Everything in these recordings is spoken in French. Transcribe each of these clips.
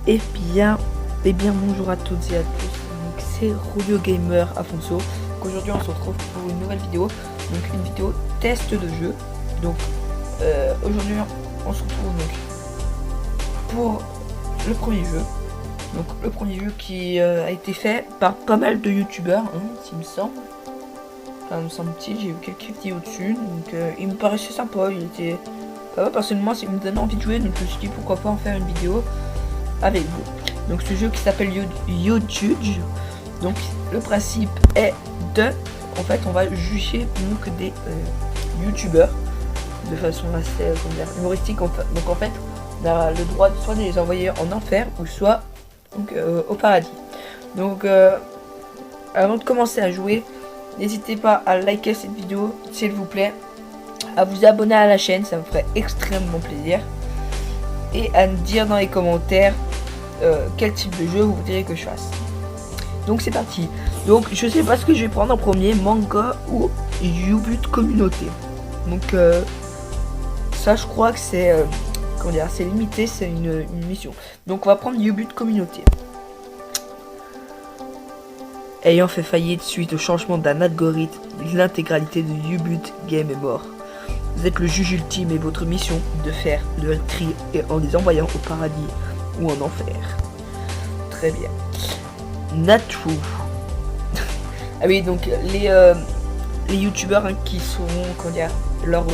Eh bien, bonjour à toutes et à tous. Donc c'est Rolio Gamer Afonso. Aujourd'hui on se retrouve pour une nouvelle vidéo. Donc une vidéo test de jeu. Donc aujourd'hui on se retrouve donc pour le premier jeu. Donc le premier jeu qui a été fait par pas mal de youtubeurs, s'il me semble. Enfin, me semble-t-il, j'ai vu quelques vidéos dessus. Donc il me paraissait sympa, il était pas mal. Personnellement, ça me donnait envie de jouer, donc je me suis dit pourquoi pas en faire une vidéo avec vous. Donc ce jeu qui s'appelle YouJudge. Donc le principe est en fait on va juger donc des youtubeurs de façon assez humoristique. Donc en fait on a le droit soit de les envoyer en enfer ou soit donc, au paradis. Donc avant de commencer à jouer, n'hésitez pas à liker cette vidéo s'il vous plaît, à vous abonner à la chaîne, ça me ferait extrêmement plaisir, et à me dire dans les commentaires quel type de jeu vous voudriez que je fasse. Donc c'est parti. Donc je sais pas ce que je vais prendre en premier, manga ou YouBut communauté. Donc ça je crois que c'est comment dire, c'est limité, c'est une mission. Donc on va prendre YouBut communauté. Ayant fait faillite suite au changement d'un algorithme, l'intégralité de YouBut Game est mort. Vous êtes le juge ultime et votre mission de faire le tri en les envoyant au paradis ou en enfer. Très bien. Natu. Ah oui, donc les youtubeurs qui seront, comment dire, leurs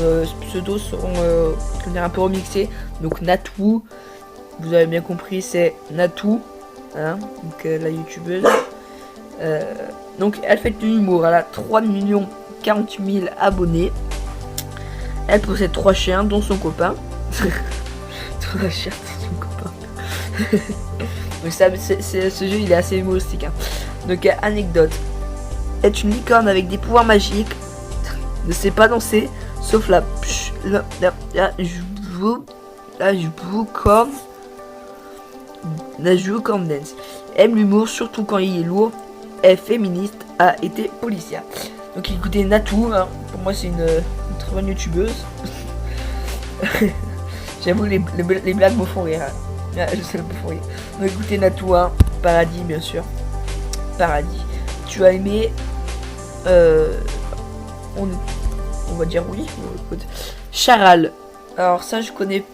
pseudos seront comment dire, un peu remixés. Donc Natu, vous avez bien compris, c'est Natu, hein, donc la youtubeuse. Donc elle fait de l'humour, elle a 3 048 000 abonnés. Elle possède 3 chiens dont son copain. 3 chiens dont son copain. Donc ça, ce jeu il est assez humoristique, hein. Donc anecdote. Est une licorne avec des pouvoirs magiques. Ne sait pas danser, sauf la joucorn dance. Aime l'humour, surtout quand il est lourd. Est féministe, a été policière. Donc écoutez Natu, hein, pour moi c'est une très bonne youtubeuse. J'avoue les blagues me font rire, hein. Je sais, me font rire. Donc écoutez Natu, hein, paradis bien sûr. Paradis. Tu as aimé on va dire oui. Charal. Alors ça je connais.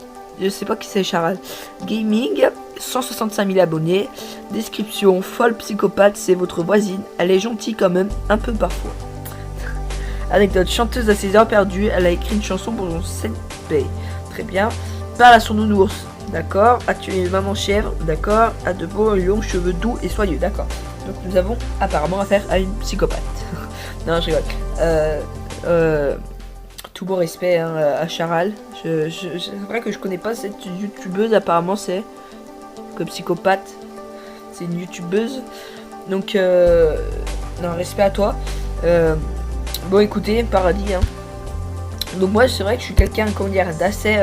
Je sais pas qui c'est Charal. Gaming, 165 000 abonnés. Description, folle psychopathe, c'est votre voisine. Elle est gentille quand même, un peu parfois. Anecdote, chanteuse à ses heures perdues, elle a écrit une chanson pour son senpai. Très bien. Parle à son nounours. D'accord. Actuelle maman chèvre. D'accord. A de beaux longs cheveux doux et soyeux. D'accord. Donc nous avons apparemment affaire à une psychopathe. Non, je rigole. Tout beau respect, hein, à Charal. C'est vrai que je connais pas cette youtubeuse. Apparemment c'est que psychopathe. C'est une youtubeuse. Donc non, respect à toi. Bon écoutez, paradis, hein. Donc moi c'est vrai que je suis quelqu'un, comment dire, d'assez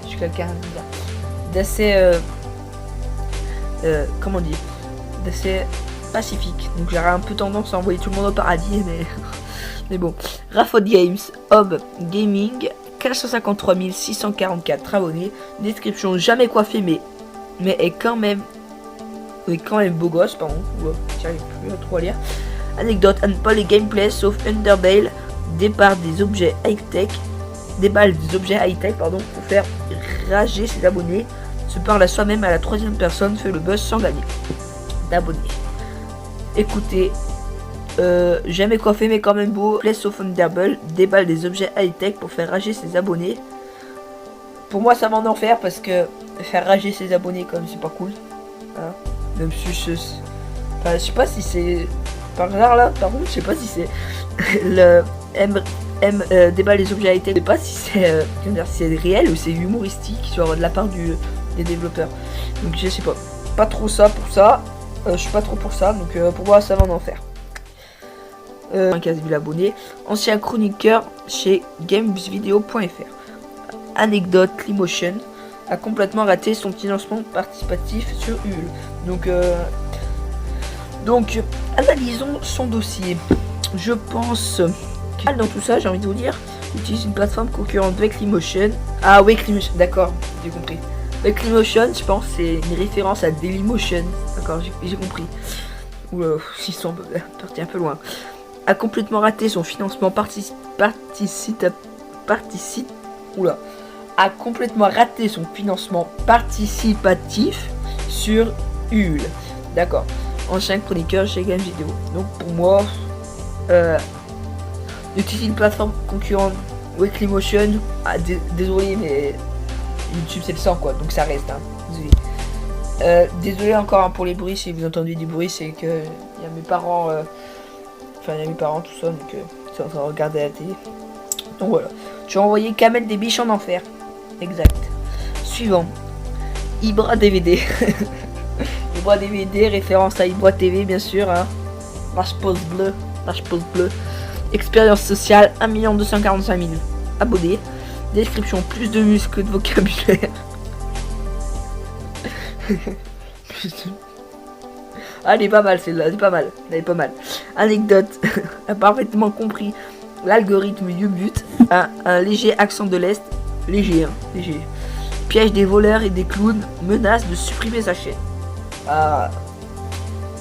je suis quelqu'un d'assez comment dire, d'assez pacifique. Donc j'aurais un peu tendance à envoyer tout le monde au paradis, mais bon. Rafod Games, Hob Gaming, 453 644 abonnés. Description, jamais coiffé mais est quand même beau gosse, pardon. J'arrive plus à trop à lire. Anecdote, à ne pas les gameplays sauf Underbale, déballe des objets high-tech, pardon, pour faire rager ses abonnés, se parle à soi-même à la troisième personne, fait le buzz sans gagner d'abonnés. Écoutez, jamais coiffé mais quand même beau, play sauf Underbale, déballe des objets high-tech pour faire rager ses abonnés. Pour moi ça va en enfer parce que faire rager ses abonnés comme c'est pas cool, hein. Même si je sais pas si c'est par hasard là, par contre je sais pas si c'est le débat les objets high-tech, je sais pas si c'est c'est réel ou c'est humoristique sur de la part des développeurs. Donc je sais pas trop ça pour ça. Je suis pas trop pour ça, donc pour moi ça va en enfer. 15 000 abonnés, ancien chroniqueur chez gamesvideo.fr. Anecdote, Climotion a complètement raté son financement participatif sur Ulule. Donc analysons son dossier. Je pense que dans tout ça, j'ai envie de vous dire, utilise une plateforme concurrente de Climotion. Ah oui, Climotion, d'accord, j'ai compris. Dailymotion, je pense, c'est une référence à Dailymotion. D'accord, j'ai compris. Oula, ils sont partis un peu loin. A complètement raté son financement a complètement raté son financement participatif sur Ulule. D'accord. Ancien chroniqueur chez Game Vidéo. Donc pour moi, d'utiliser une plateforme concurrente Dailymotion, désolé mais YouTube c'est le sang quoi, donc ça reste. Hein. Désolé. Désolé encore pour les bruits, si vous entendez des bruits, c'est que il y a mes parents, il y a mes parents tout ça, donc ils sont en train de regarder la télé. Donc voilà. Je vais envoyer Kamel des biches en enfer. Exact. Suivant. Ibra DVD. Ibra DVD, référence à Ibra TV bien sûr. Hein. Lâche pause bleu. Expérience sociale, 1 245 000 abonnés. Description, plus de muscles que de vocabulaire. Ah, elle est pas mal celle-là, elle est pas mal. Anecdote, a parfaitement compris l'algorithme YouBut, un léger accent de l'Est, léger. Piège des voleurs et des clowns, menace de supprimer sa chaîne. Ah,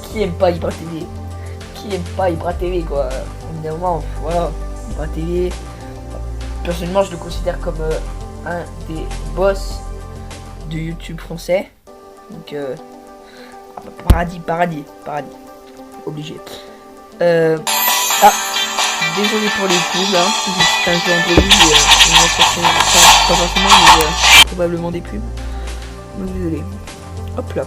qui aime pas Ibra TV? Qui aime pas Ibra TV quoi? Évidemment, voilà, Ibra TV. Personnellement, je le considère comme un des boss de YouTube français. Donc, paradis. Obligé. Désolé pour les pubs, hein. C'est un jeu en ligne, on va chercher pas forcément, mais probablement des pubs. Donc désolé. Hop là.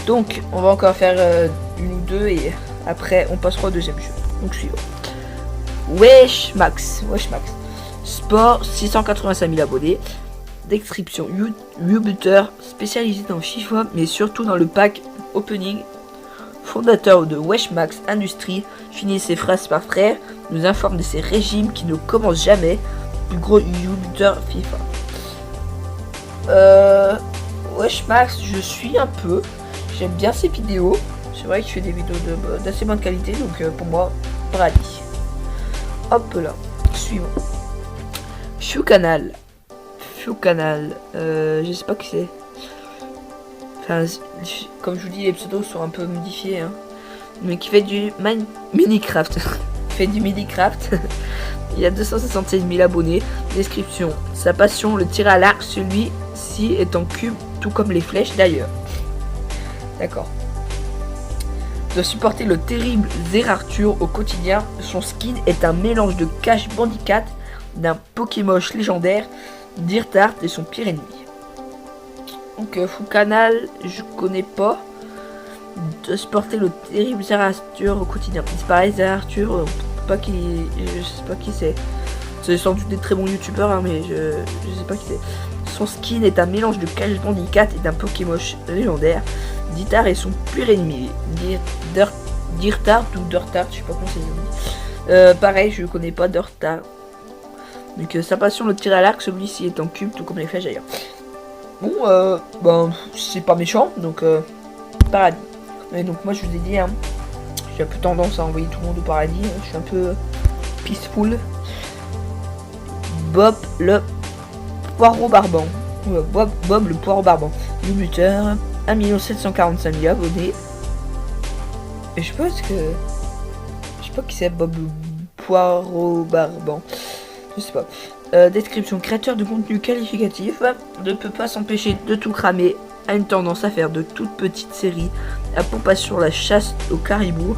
Donc, on va encore faire une ou deux et après on passera au deuxième jeu. Donc suivant. Wesh Max. Sport, 685 000 abonnés. Description, YouTuber spécialisé dans FIFA, mais surtout dans le pack opening. Fondateur de Wesh Max Industries, finit ses phrases par frère, nous informe de ses régimes qui ne commencent jamais. Plus gros YouTuber FIFA. Wesh Max, je suis un peu. J'aime bien ses vidéos. C'est vrai que je fais des vidéos d'assez bonne qualité, donc pour moi, paradis. Hop là, suivant. Fiu Canal, je sais pas qui c'est. Enfin, comme je vous dis, les pseudos sont un peu modifiés, hein. Mais qui fait du Minecraft. fait du Minecraft. Il y a 267 000 abonnés. Description, sa passion, le tir à l'arc, celui-ci est en cube, tout comme les flèches d'ailleurs. D'accord. Doit supporter le terrible Zerarthur au quotidien. Son skin est un mélange de Cash Bandicat, d'un Pokémon légendaire, Dirtart et son pire ennemi. Donc Fou Canal, je connais pas. De supporter le terrible Zerarthur au quotidien. C'est pareil, Zerarthur, je sais pas qui c'est. C'est sans doute des très bons youtubeurs, hein, mais je sais pas qui c'est. Son skin est un mélange de Cash Bandicat et d'un Pokémon légendaire. Dirtart est son pur ennemi. Dirtart ou Dirtart, je sais pas comment c'est. Pareil, je connais pas Dirtart. Donc sa passion, le tir à l'arc, celui-ci est en cube, tout comme les flèches d'ailleurs. Bon, c'est pas méchant, donc paradis. Et donc moi je vous ai dit, hein, j'ai un peu tendance à envoyer tout le monde au paradis. Hein, je suis un peu peaceful. Bob le poireau barbant. Bob le poireau barbant. YouTuber, 1 745 000 abonnés. Et je sais pas qui c'est Bob le poireau barbant. Je sais pas. Description, créateur de contenu qualificatif, ne peut pas s'empêcher de tout cramer, a une tendance à faire de toutes petites séries, a pour passion la chasse au caribou,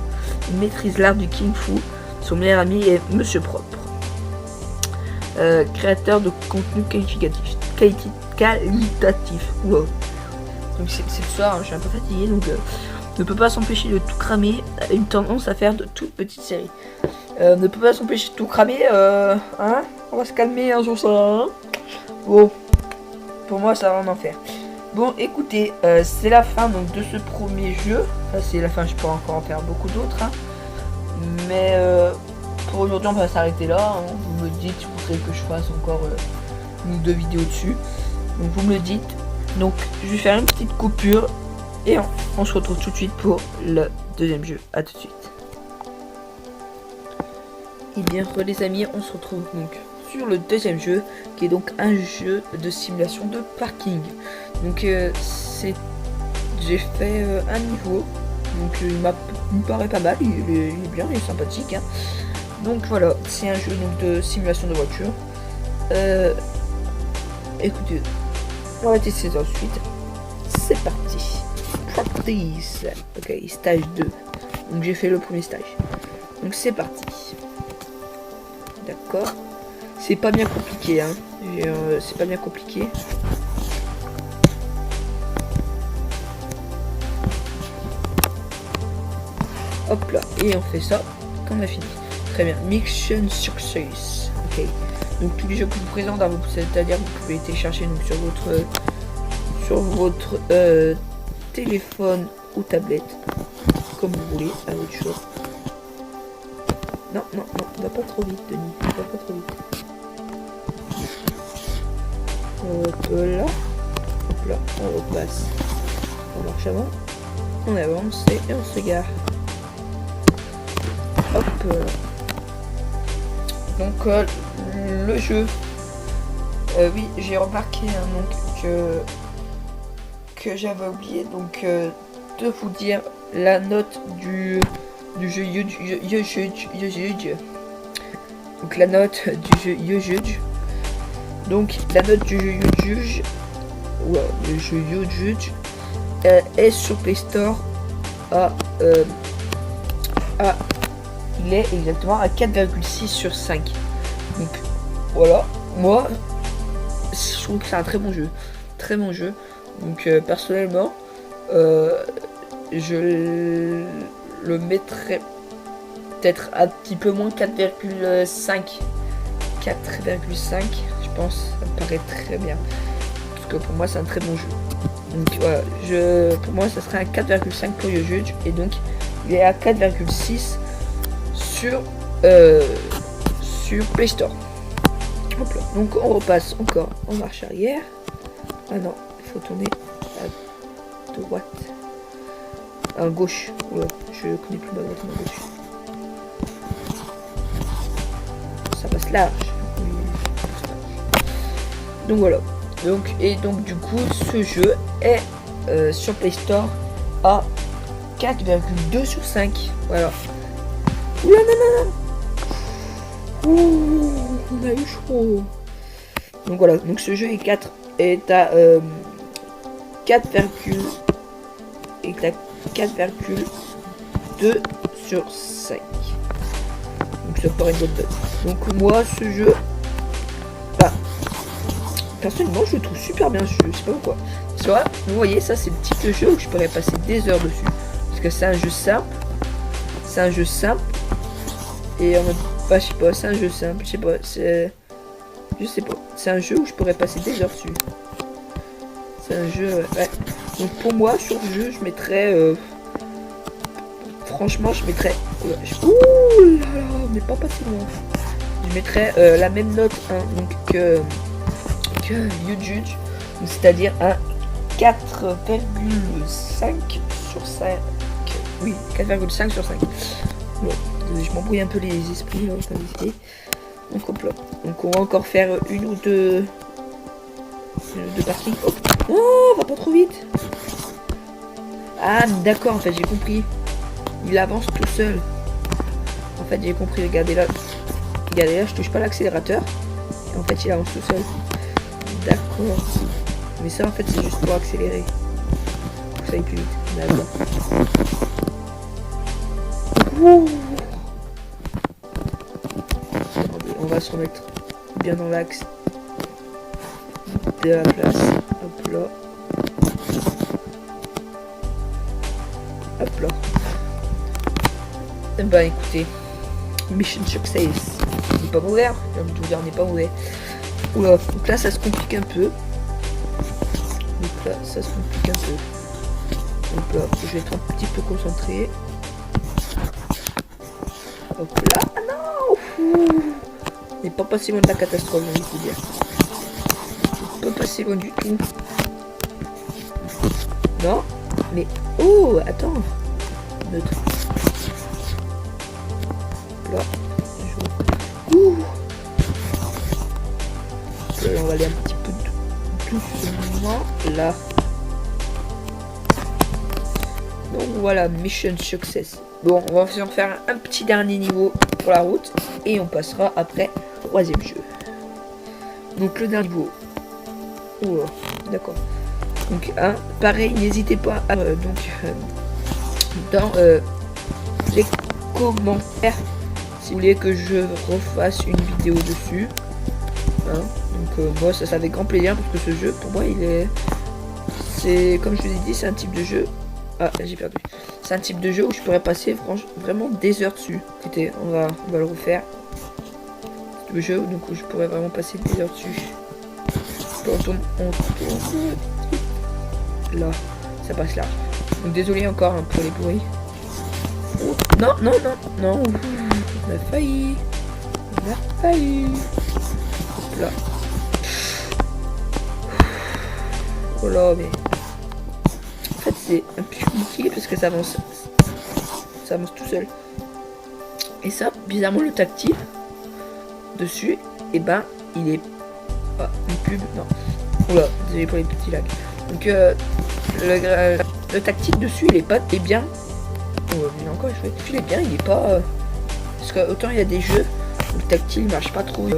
maîtrise l'art du Kung Fu, son meilleur ami est Monsieur Propre. Créateur de contenu qualitatif. Wow. Donc c'est le soir, hein, je suis un peu fatigué, donc ne peut pas s'empêcher de tout cramer, a une tendance à faire de toutes petites séries. Ne peut pas s'empêcher de tout cramer, hein, on va se calmer un jour ça, hein. Bon, pour moi ça va en enfer. Bon, écoutez, c'est la fin donc de ce premier jeu. Enfin, c'est la fin, je pourrais encore en faire beaucoup d'autres, hein. Mais pour aujourd'hui on va s'arrêter là, hein. Vous me dites si vous voudrez que je fasse encore une ou deux vidéos dessus. Donc vous me le dites. Donc je vais faire une petite coupure et on se retrouve tout de suite pour le deuxième jeu. A tout de suite. Et bien les amis, on se retrouve donc sur le deuxième jeu, qui est donc un jeu de simulation de parking. Donc j'ai fait un niveau, donc il me paraît pas mal, il est bien, il est sympathique. Hein. Donc voilà, c'est un jeu donc, de simulation de voiture. Écoutez, on va tester ça ensuite. C'est parti. Practice. Ok, stage 2. Donc j'ai fait le premier stage. Donc c'est parti. D'accord. C'est pas bien compliqué, hein. C'est pas bien compliqué. Hop là. Et on fait ça quand on a fini. Très bien. Mission success. Ok. Donc tous les jeux que je vous présente, hein, c'est-à-dire vous pouvez les télécharger donc, sur votre téléphone ou tablette. Comme vous voulez, à votre choix. Non, non, non, va pas trop vite, Denis. Va pas trop vite. Hop là. Hop là, on repasse. On marche avant. On avance et on se gare. Hop là. Donc le jeu. Oui, j'ai remarqué hein, donc que j'avais oublié donc de vous dire la note du jeu YouJudge. Donc la note du jeu YouJudge. Donc la note du jeu YouJudge. Ouais, le jeu YouJudge est sur Play Store il est exactement à 4,6 sur 5. Donc voilà, moi je trouve que c'est un très bon jeu. Très bon jeu. Donc personnellement je le mettrais peut-être un petit peu moins 4,5. 4,5 je pense, ça me paraît très bien. Parce que pour moi c'est un très bon jeu. Donc voilà, pour moi ça serait un 4,5 pour YouJudge. Et donc il est à 4,6 sur Play Store. Hop là. Donc on repasse encore en marche arrière. Ah non, il faut tourner à droite. À gauche. Ouais, je connais plus ma droite et ma gauche. Ça passe large. Donc voilà. Donc du coup ce jeu est sur Play Store à 4,2 sur 5. Voilà. Oula, non. Ouh, on a eu chaud. Donc voilà, donc ce jeu est à 4,2 sur 5. Donc ça paraît une bonne note. Donc moi ce jeu, bah, personnellement je le trouve super bien ce jeu, je sais pas pourquoi. C'est vrai, vous voyez ça c'est le type de jeu où je pourrais passer des heures dessus. Parce que c'est un jeu simple. C'est un jeu simple. Et en mode, bah, je sais pas, c'est un jeu simple, je sais pas, je sais pas, c'est un jeu où je pourrais passer des heures dessus. C'est un jeu, ouais. Donc pour moi, sur le jeu, je mettrais, franchement, je mettrais, ouh là là, on n'est pas passé loin. Je mettrais la même note, hein, donc que YouJudge, c'est-à-dire un 4,5 sur 5. Oui, 4,5 sur 5. Ouais. Je m'embrouille un peu les esprits là, donc hop là. Donc on va encore faire une ou deux parties. Oh, va pas trop vite. Ah d'accord, en fait j'ai compris. Il avance tout seul. En fait j'ai compris, regardez là, je touche pas l'accélérateur. Et en fait il avance tout seul. D'accord. Mais ça en fait c'est juste pour accélérer. Pour que ça aille plus vite. D'accord. Ouh. On va se remettre bien dans l'axe de la place. Hop là. Hop là. Et bah écoutez, mission success. On n'est pas mauvais, hein. J'ai envie de vous dire, on n'est pas mauvais. Oula, donc là ça se complique un peu. Donc là ça se complique un peu. Donc là, je vais être un petit peu concentré. Hop là. Ah non. On n'est pas passé loin de la catastrophe, j'ai envie de vous dire. On n'est pas passé loin du tout. Non. Mais oh, attends. Neutre. Là. Ouh. aller un petit peu doucement là. Donc voilà, mission success. Bon, on va faire un petit dernier niveau pour la route et on passera après au troisième jeu. Donc le dernier niveau. Oh, d'accord. Donc pareil, n'hésitez pas à dans les commentaires si vous voulez que je refasse une vidéo dessus. Hein. Donc moi ça avec grand plaisir parce que ce jeu pour moi c'est comme je vous ai dit, c'est un type de jeu. Ah, j'ai perdu. C'est un type de jeu où je pourrais passer vraiment des heures dessus. Écoutez, on va le refaire. Le jeu donc où je pourrais vraiment passer des heures dessus. On tourne. Là, ça passe là. Donc désolé encore hein, pour les bruits. Oh, non, non, non, non. On a failli. On a failli. Hop là. Oh là, mais... En fait, c'est un peu compliqué parce que ça avance tout seul. Et ça, bizarrement, le tactile dessus, et ben, il est... Ah, une pub, non. Oula, désolé pour les petits lags. Donc, le tactile dessus, il est pas bien. Oh, il est encore joué. Il est bien, il est pas... Parce que autant il y a des jeux où le tactile marche pas trop.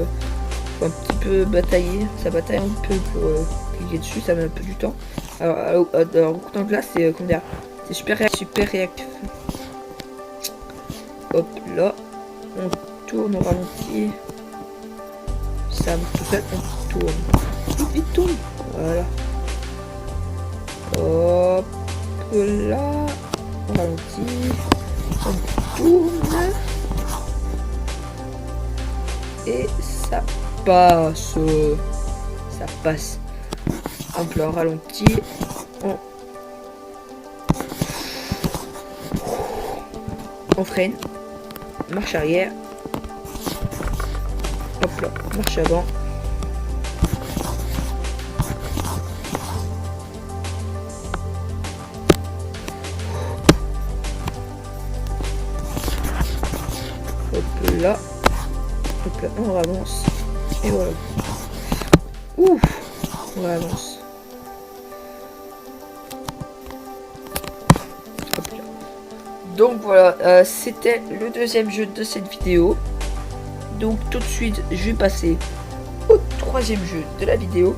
Faut un petit peu batailler. Ça bataille un peu pour cliquer dessus, ça met un peu du temps. Alors autant que là, c'est comment dire, c'est super réactif. Hop là, on tourne, on ralentit. Ça avance tout seul, on tourne. Il tourne. Voilà. Hop là, on ralentit, on tourne. Et ça passe. Ça passe. Hop là, on ralentit. On freine. Marche arrière. Hop là, marche avant. Hop là. Hop là, on avance. Et voilà. Ouf, on avance. Hop là. Donc voilà, c'était le deuxième jeu de cette vidéo. Donc tout de suite, je vais passer au troisième jeu de la vidéo.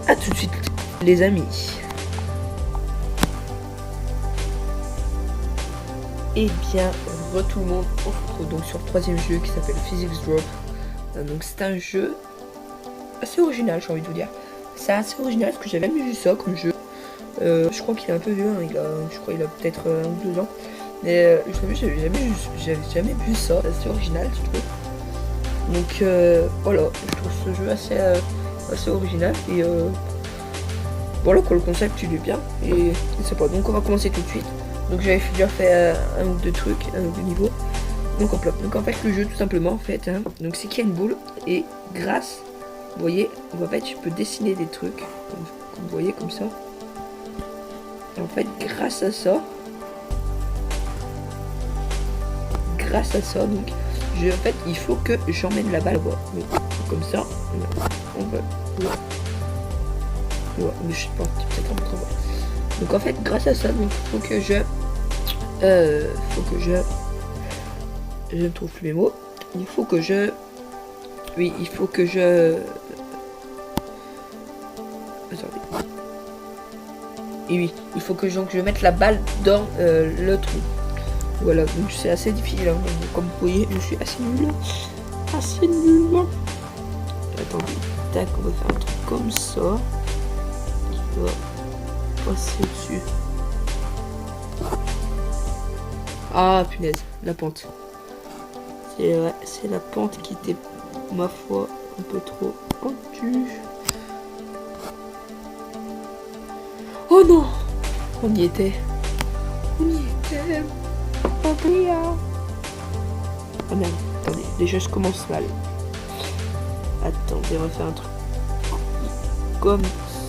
A tout de suite, les amis. Et bien, tout le monde, on se retrouve donc sur le troisième jeu qui s'appelle Physics Drop. Donc c'est un jeu assez original, j'ai envie de vous dire. C'est assez original parce que j'avais jamais vu ça comme jeu. Je crois qu'il est un peu vieux, hein, je crois qu'il a peut-être 1 ou 2 ans. Mais j'avais jamais vu ça, c'est assez original je trouve. Donc voilà, je trouve ce jeu assez original et voilà quoi, le concept il est bien et c'est pas. Donc on va commencer tout de suite. Donc j'avais déjà fait un ou deux trucs, un ou deux niveaux. Donc hop là. Donc en fait le jeu tout simplement en fait, hein, donc c'est qu'il y a une boule et grâce, vous voyez, en fait je peux dessiner des trucs comme vous voyez comme ça. Et en fait grâce à ça, donc en fait il faut que j'emmène la balle là-bas. Comme ça, on va. Ouais, mais je sais pas, peut-être un peu trop. Donc en fait grâce à ça, donc faut que je ne trouve plus mes mots. Il faut que je attendez. Et oui, il faut que je mette la balle dans le trou. Voilà, donc c'est assez difficile, hein. Comme vous voyez, je suis assez nul. Attendez, tac, on va faire un truc comme ça. Il va passer dessus. Ah punaise, la pente. C'est la pente qui était, ma foi, un peu trop tendue. Oh non, on y était. Oh merde, attendez, déjà je commence mal. Attendez, on va faire un truc comme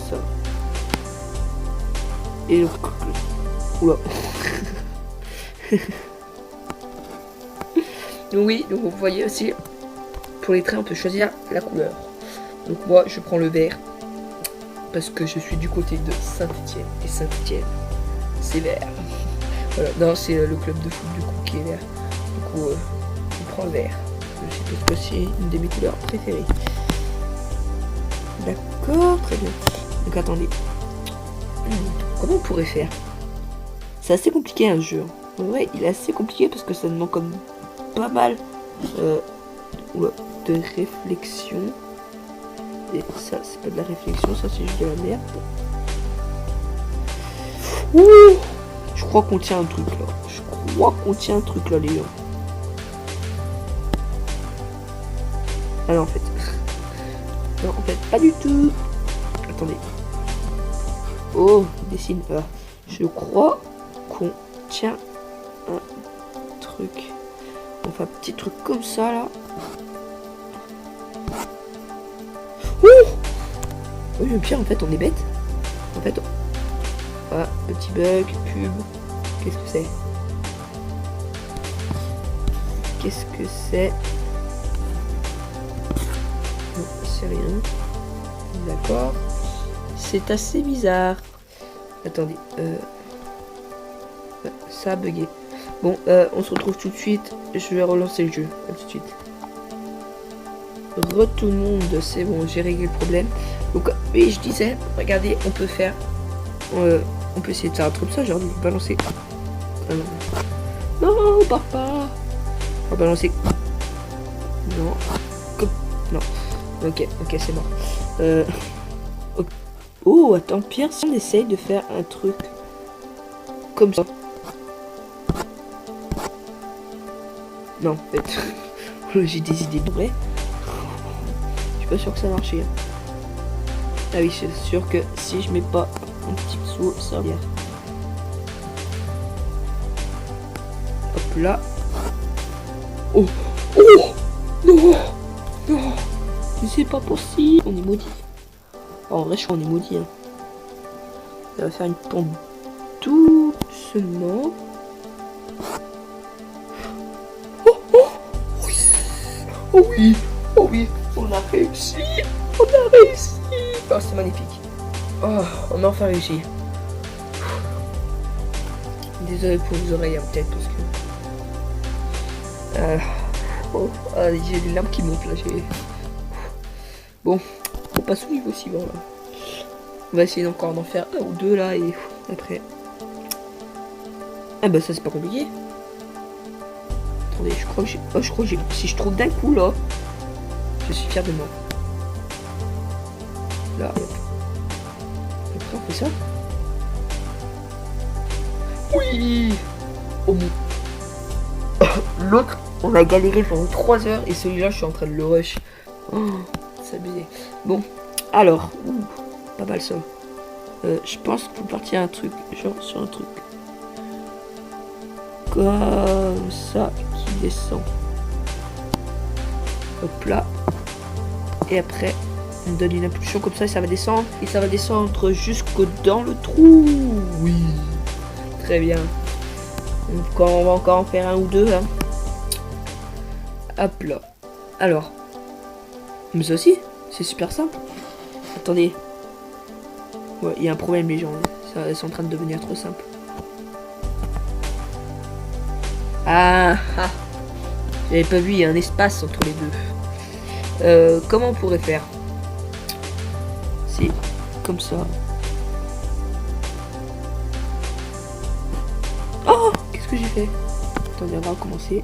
ça. Et le... Oula. Donc oui, donc vous voyez aussi, pour les traits on peut choisir la couleur. Donc moi, je prends le vert. Parce que je suis du côté de Saint-Etienne. Et Saint-Etienne, c'est vert. Voilà, non, c'est le club de foot du coup qui est vert. Du coup, je prends le vert. Je suppose que c'est une de mes couleurs préférées. D'accord, très bien. Donc attendez. Comment on pourrait faire? C'est assez compliqué un jeu. Ouais, il est assez compliqué parce que ça demande comme pas mal de réflexion. Et ça, c'est pas de la réflexion, ça c'est juste de la merde. Ouh, je crois qu'on tient un truc là. Je crois qu'on tient un truc là, les gars. Ah non, en fait. Non, en fait, pas du tout. Attendez. Oh, dessine. Je crois qu'on tient un truc. On fait un petit truc comme ça là. Ouh, oui, le pire, en fait, on est bête. En fait, ah, petit bug, pub. Qu'est-ce que c'est? Qu'est-ce que c'est? Non, c'est rien. D'accord. C'est assez bizarre. Attendez. Ça a bugué. Bon, on se retrouve tout de suite. Je vais relancer le jeu. À tout de suite. Tout le monde, c'est bon, j'ai réglé le problème. Donc, oui, je disais, regardez, on peut faire. On peut essayer de faire un truc comme ça, genre de balancer. Ah, non. Non, on part pas. On va balancer. Non. Non. Ok, c'est mort. Oh, attends, Pierre, si on essaye de faire un truc comme ça. Non, en fait, j'ai des idées de vrai. Je suis pas sûr que ça marche. Ah oui, c'est sûr que si je mets pas un petit saut, ça va bien. Hop là. Oh, oh, non, non, c'est pas possible. On est maudit. En vrai, je crois qu'on est maudit. Hein. Ça va faire une pente doucement. Oh, oh, oui. Oh oui, oh oui, on a réussi. On a réussi. Oh, c'est magnifique. Oh, on a enfin réussi. Désolé pour vos oreilles, hein, peut-être, parce que... j'ai les larmes qui montent, là. Bon, on passe au niveau suivant, là. On va essayer encore d'en faire un ou deux, là, et après... Ah bah ça, c'est pas compliqué. Attendez, je crois que j'ai... Si je trouve d'un coup, là, je suis fier de moi. Là, hop. Après, on fait ça. Oui. Oh mon... L'autre, on a galéré pendant 3 heures et celui-là, je suis en train de le rush. Oh, c'est abusé. Bon, alors, pas mal ça. Je pense qu'il faut partir un truc, genre sur un truc comme ça qui descend. Hop là. Et après, on donne une impulsion comme ça et ça va descendre. Et ça va descendre jusqu'au dans le trou. Oui. Très bien. Donc on va encore en faire un ou deux. Hein. Hop là. Alors. Mais ça aussi, c'est super simple. Attendez. Ouais, il y a un problème les gens. Hein. C'est en train de devenir trop simple. Ah, ah. J'avais pas vu, il y a un espace entre les deux. Comment on pourrait faire? C'est comme ça. Oh, qu'est-ce que j'ai fait? Attendez, on va recommencer.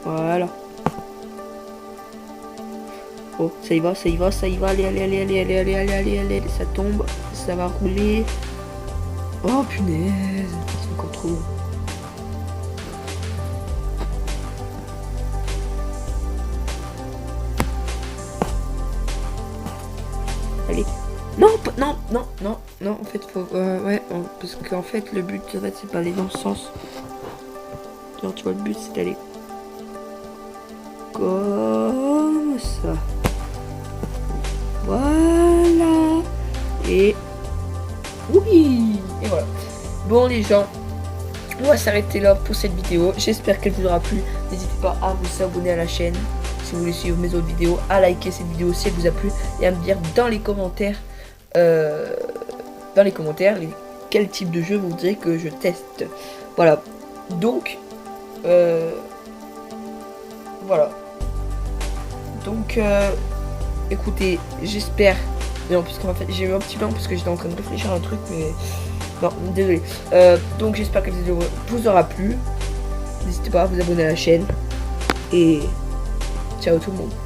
Voilà. Oh, ça y va, ça y va, ça y va. Allez, allez, allez, allez, allez, allez, allez, allez, allez. Ça tombe, ça va rouler. Oh punaise, c'est encore trop. Allez. Non, non, non, non, non, en fait, faut... ouais, parce qu'en fait, le but, en fait, c'est pas aller dans le sens. Genre, tu vois, le but, c'est d'aller... comme ça. Voilà. Et... oui. Et voilà. Bon, les gens, on va s'arrêter là pour cette vidéo. J'espère qu'elle vous aura plu. N'hésitez pas à vous abonner à la chaîne si vous voulez suivre mes autres vidéos, à liker cette vidéo si elle vous a plu et à me dire dans les commentaires quel type de jeu vous voudrez que je teste. Voilà. Donc voilà. Donc écoutez, j'espère. Non, parce qu'en fait j'ai eu un petit blanc parce que j'étais en train de réfléchir à un truc, mais non, désolé. Donc j'espère que cette vidéo vous aura plu. N'hésitez pas à vous abonner à la chaîne. Et ciao tout le monde.